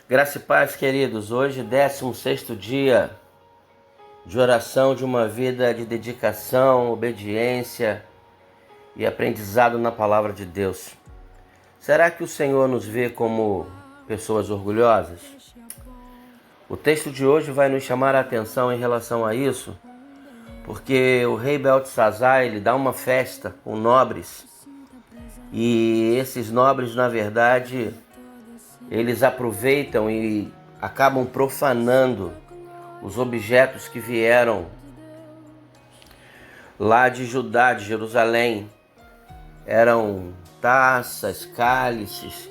Graça e paz, queridos. Hoje, 16º dia de oração de uma vida de dedicação, obediência e aprendizado na palavra de Deus. Será que o Senhor nos vê como pessoas orgulhosas? O texto de hoje vai nos chamar a atenção em relação a isso, porque o rei Beltesazar, ele dá uma festa com nobres, e esses nobres, na verdade, eles aproveitam e acabam profanando os objetos que vieram lá de Judá, de Jerusalém. Eram taças, cálices,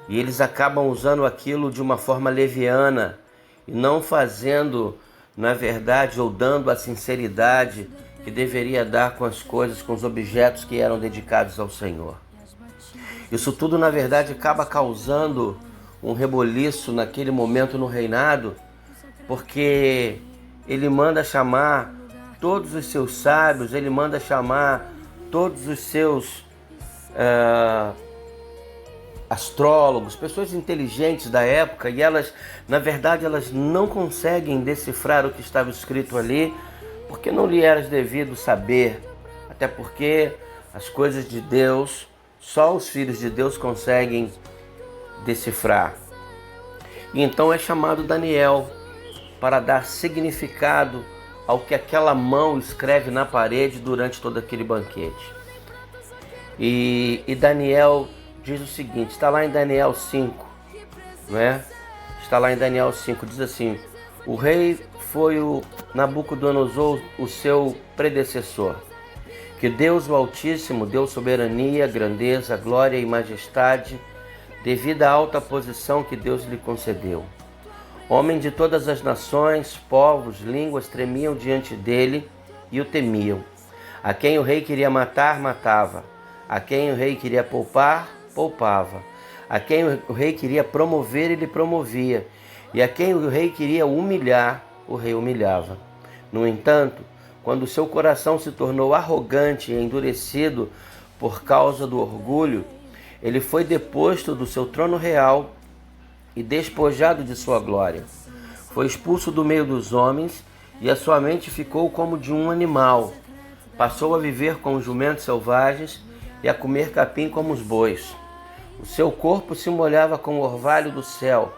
e eles acabam usando aquilo de uma forma leviana e não fazendo, na verdade, ou dando a sinceridade que deveria dar com as coisas, com os objetos que eram dedicados ao Senhor. Isso tudo, na verdade, acaba causando um reboliço naquele momento no reinado, porque ele manda chamar todos os seus sábios, ele manda chamar todos os seus astrólogos, pessoas inteligentes da época, e elas, na verdade, elas não conseguem decifrar o que estava escrito ali, porque não lhe era devido saber, até porque as coisas de Deus, só os filhos de Deus conseguem decifrar. E então é chamado Daniel para dar significado ao que aquela mão escreve na parede durante todo aquele banquete. E Daniel diz o seguinte, está lá em Daniel 5, né? Está lá em Daniel 5, diz assim: o rei foi o Nabucodonosor, o seu predecessor, que Deus o Altíssimo deu soberania, grandeza, glória e majestade, devido à alta posição que Deus lhe concedeu. Homem de todas as nações, povos, línguas tremiam diante dele e o temiam. A quem o rei queria matar, matava. A quem o rei queria poupar, poupava. A quem o rei queria promover, ele promovia. E a quem o rei queria humilhar, o rei humilhava. No entanto, quando seu coração se tornou arrogante e endurecido por causa do orgulho, ele foi deposto do seu trono real e despojado de sua glória. Foi expulso do meio dos homens e a sua mente ficou como de um animal. Passou a viver com jumentos selvagens e a comer capim como os bois. O seu corpo se molhava com o orvalho do céu,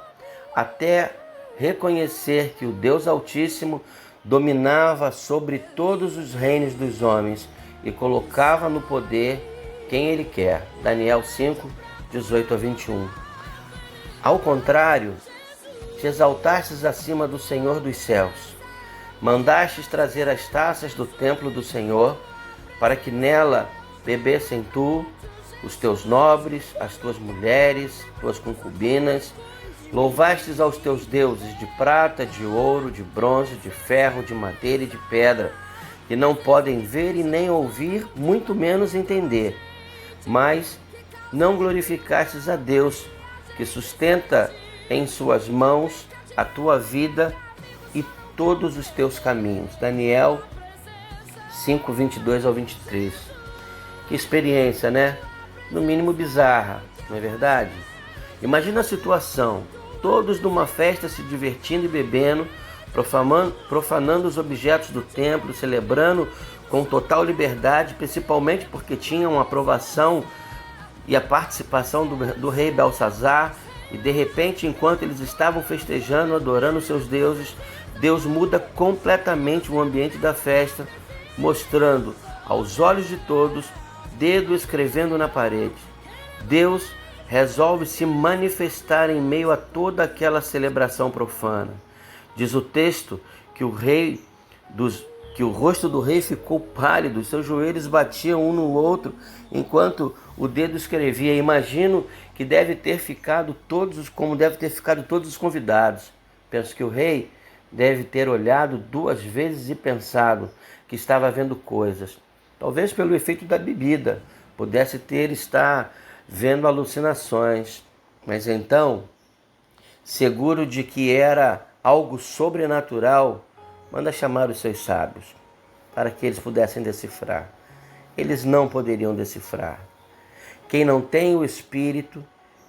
até reconhecer que o Deus Altíssimo dominava sobre todos os reinos dos homens e colocava no poder quem ele quer. Daniel 5, 18 a 21. Ao contrário, te exaltastes acima do Senhor dos céus. Mandastes trazer as taças do templo do Senhor, para que nela bebessem tu, os teus nobres, as tuas mulheres, tuas concubinas. Louvastes aos teus deuses de prata, de ouro, de bronze, de ferro, de madeira e de pedra, que não podem ver e nem ouvir, muito menos entender. Mas não glorificastes a Deus, que sustenta em suas mãos a tua vida e todos os teus caminhos. Daniel 5, 22 ao 23. Que experiência, né? No mínimo bizarra, não é verdade? Imagina a situação, todos numa festa se divertindo e bebendo, profanando os objetos do templo, celebrando com total liberdade, principalmente porque tinham a aprovação e a participação do rei Beltesazar, e de repente, enquanto eles estavam festejando, adorando seus deuses, Deus muda completamente o ambiente da festa, mostrando aos olhos de todos, dedo escrevendo na parede. Deus resolve se manifestar em meio a toda aquela celebração profana. Diz o texto que o rosto do rei ficou pálido, seus joelhos batiam um no outro enquanto o dedo escrevia. Imagino que deve ter ficado todos os convidados. Penso que o rei deve ter olhado 2 vezes e pensado que estava vendo coisas. Talvez pelo efeito da bebida, pudesse estar vendo alucinações. Mas então, seguro de que era algo sobrenatural, manda chamar os seus sábios, para que eles pudessem decifrar. Eles não poderiam decifrar. Quem não tem o Espírito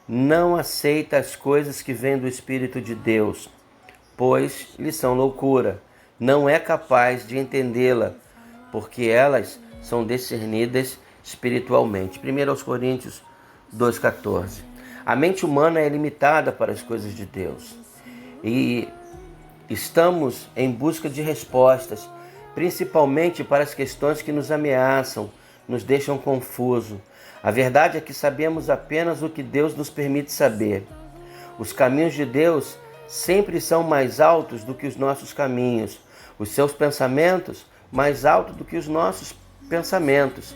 não aceita as coisas que vêm do Espírito de Deus, pois lhe são loucura. Não é capaz de entendê-la, porque elas são discernidas espiritualmente. 1 Coríntios 2,14. A mente humana é limitada para as coisas de Deus. E estamos em busca de respostas, principalmente para as questões que nos ameaçam, nos deixam confusos. A verdade é que sabemos apenas o que Deus nos permite saber. Os caminhos de Deus sempre são mais altos do que os nossos caminhos. Os seus pensamentos mais altos do que os nossos pensamentos.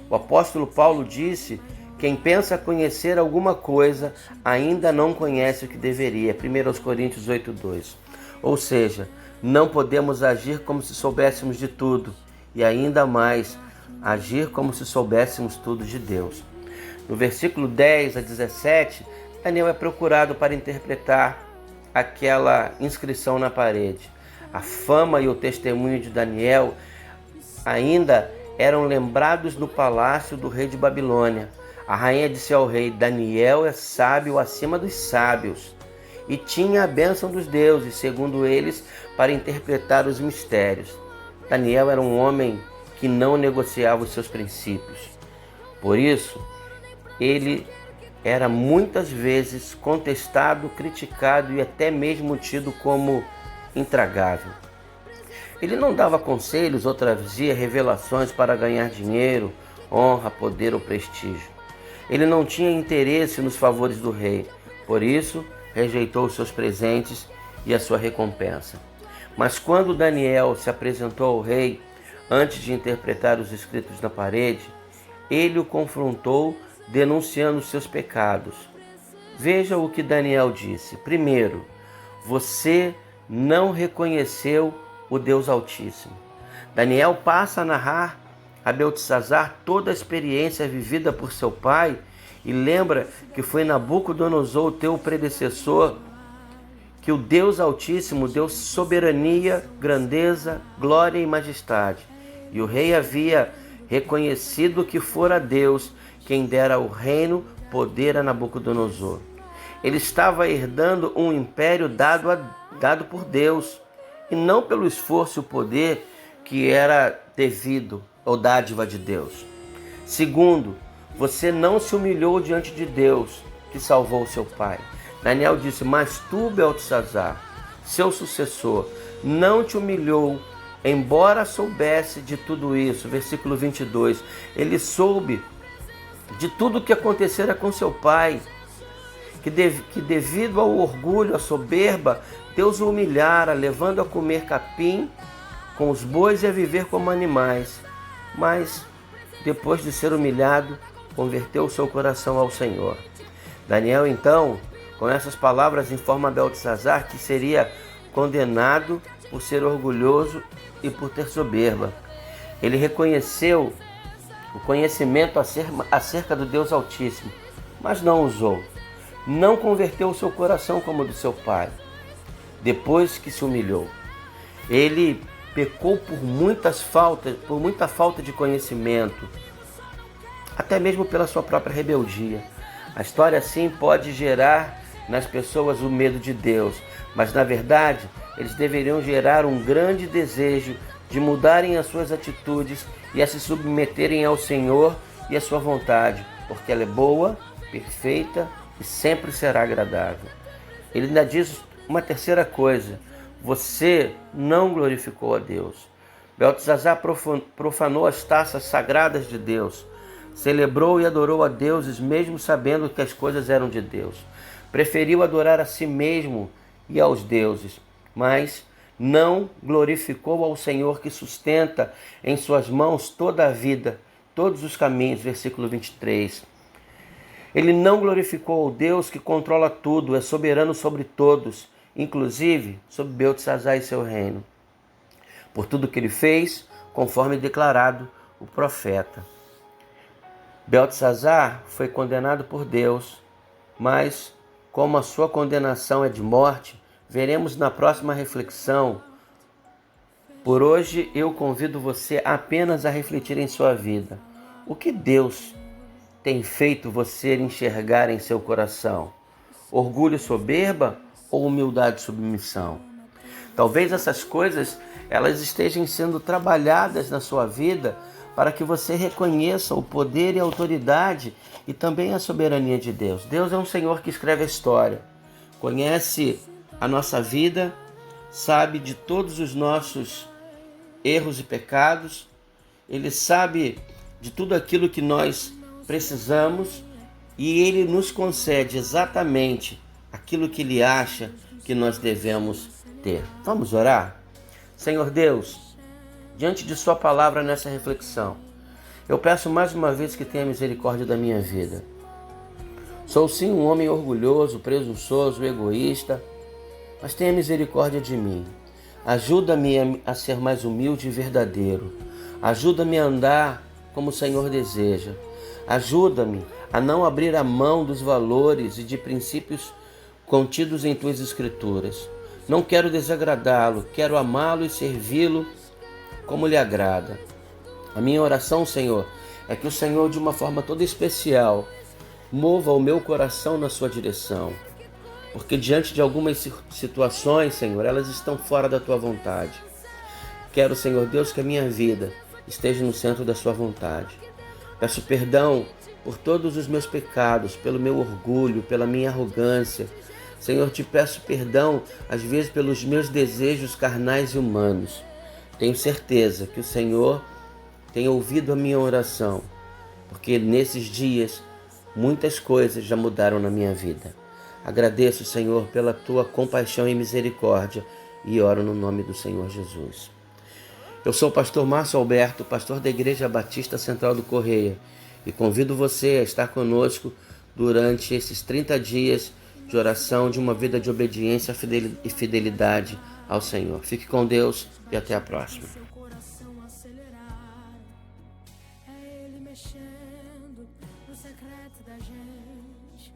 O apóstolo Paulo disse: quem pensa conhecer alguma coisa ainda não conhece o que deveria. 1 Coríntios 8,2. Ou seja, não podemos agir como se soubéssemos de tudo e ainda mais agir como se soubéssemos tudo de Deus. No versículo 10 a 17, Daniel é procurado para interpretar aquela inscrição na parede. A fama e o testemunho de Daniel ainda eram lembrados no palácio do rei de Babilônia. A rainha disse ao rei: Daniel é sábio acima dos sábios e tinha a bênção dos deuses, segundo eles, para interpretar os mistérios. Daniel era um homem que não negociava os seus princípios. Por isso, ele era muitas vezes contestado, criticado e até mesmo tido como intragável. Ele não dava conselhos ou trazia revelações para ganhar dinheiro, honra, poder ou prestígio. Ele não tinha interesse nos favores do rei, por isso rejeitou os seus presentes e a sua recompensa. Mas quando Daniel se apresentou ao rei, antes de interpretar os escritos na parede, ele o confrontou, denunciando os seus pecados. Veja o que Daniel disse. Primeiro, você não reconheceu o Deus Altíssimo. Daniel passa a narrar a Beltesazar toda a experiência vivida por seu pai e lembra que foi Nabucodonosor, teu predecessor, que o Deus Altíssimo deu soberania, grandeza, glória e majestade. E o rei havia reconhecido que fora Deus quem dera o reino, poder a Nabucodonosor. Ele estava herdando um império dado por Deus, e não pelo esforço e o poder que era devido ou dádiva de Deus. Segundo, você não se humilhou diante de Deus, que salvou seu pai. Daniel disse: mas tu, Beltesazar, seu sucessor, não te humilhou, embora soubesse de tudo isso. Versículo 22. Ele soube de tudo o que acontecera com seu pai, que devido ao orgulho, à soberba, Deus o humilhara, levando a comer capim com os bois e a viver como animais. Mas, depois de ser humilhado, converteu o seu coração ao Senhor. Daniel, então, com essas palavras, informa a Beltesazar que seria condenado por ser orgulhoso e por ter soberba. Ele reconheceu o conhecimento acerca do Deus Altíssimo, mas não usou. Não converteu o seu coração como o do seu pai. Depois que se humilhou, ele pecou por muita falta de conhecimento, até mesmo pela sua própria rebeldia. A história, assim, pode gerar nas pessoas o medo de Deus, mas, na verdade, eles deveriam gerar um grande desejo de mudarem as suas atitudes e a se submeterem ao Senhor e à sua vontade, porque ela é boa, perfeita e sempre será agradável. Ele ainda diz uma terceira coisa: você não glorificou a Deus. Beltesazar profanou as taças sagradas de Deus, celebrou e adorou a deuses, mesmo sabendo que as coisas eram de Deus. Preferiu adorar a si mesmo e aos deuses, mas não glorificou ao Senhor que sustenta em suas mãos toda a vida, todos os caminhos. Versículo 23. Ele não glorificou ao Deus que controla tudo, é soberano sobre todos, inclusive sobre Beltesazar e seu reino, por tudo que ele fez, conforme declarado o profeta. Beltesazar foi condenado por Deus, mas como a sua condenação é de morte, veremos na próxima reflexão. Por hoje eu convido você apenas a refletir em sua vida. O que Deus tem feito você enxergar em seu coração? Orgulho e soberba ou humildade e submissão? Talvez essas coisas elas estejam sendo trabalhadas na sua vida para que você reconheça o poder e a autoridade e também a soberania de Deus. Deus é um Senhor que escreve a história, conhece a nossa vida, sabe de todos os nossos erros e pecados, Ele sabe de tudo aquilo que nós precisamos e Ele nos concede exatamente aquilo que Ele acha que nós devemos ter. Vamos orar? Senhor Deus, diante de Sua palavra nessa reflexão, eu peço mais uma vez que tenha misericórdia da minha vida. Sou sim um homem orgulhoso, presunçoso, egoísta, mas tenha misericórdia de mim. Ajuda-me a ser mais humilde e verdadeiro. Ajuda-me a andar como o Senhor deseja. Ajuda-me a não abrir a mão dos valores e de princípios contidos em Tuas Escrituras. Não quero desagradá-lo, quero amá-lo e servi-lo como lhe agrada. A minha oração, Senhor, é que o Senhor, de uma forma toda especial, mova o meu coração na Sua direção. Porque diante de algumas situações, Senhor, elas estão fora da Tua vontade. Quero, Senhor Deus, que a minha vida esteja no centro da Sua vontade. Peço perdão por todos os meus pecados, pelo meu orgulho, pela minha arrogância. Senhor, te peço perdão, às vezes, pelos meus desejos carnais e humanos. Tenho certeza que o Senhor tem ouvido a minha oração, porque nesses dias muitas coisas já mudaram na minha vida. Agradeço, Senhor, pela Tua compaixão e misericórdia e oro no nome do Senhor Jesus. Eu sou o pastor Márcio Alberto, pastor da Igreja Batista Central do Correia, e convido você a estar conosco durante esses 30 dias de oração, de uma vida de obediência e fidelidade ao Senhor. Fique com Deus e até a próxima. É Ele mexendo no secreto da gente.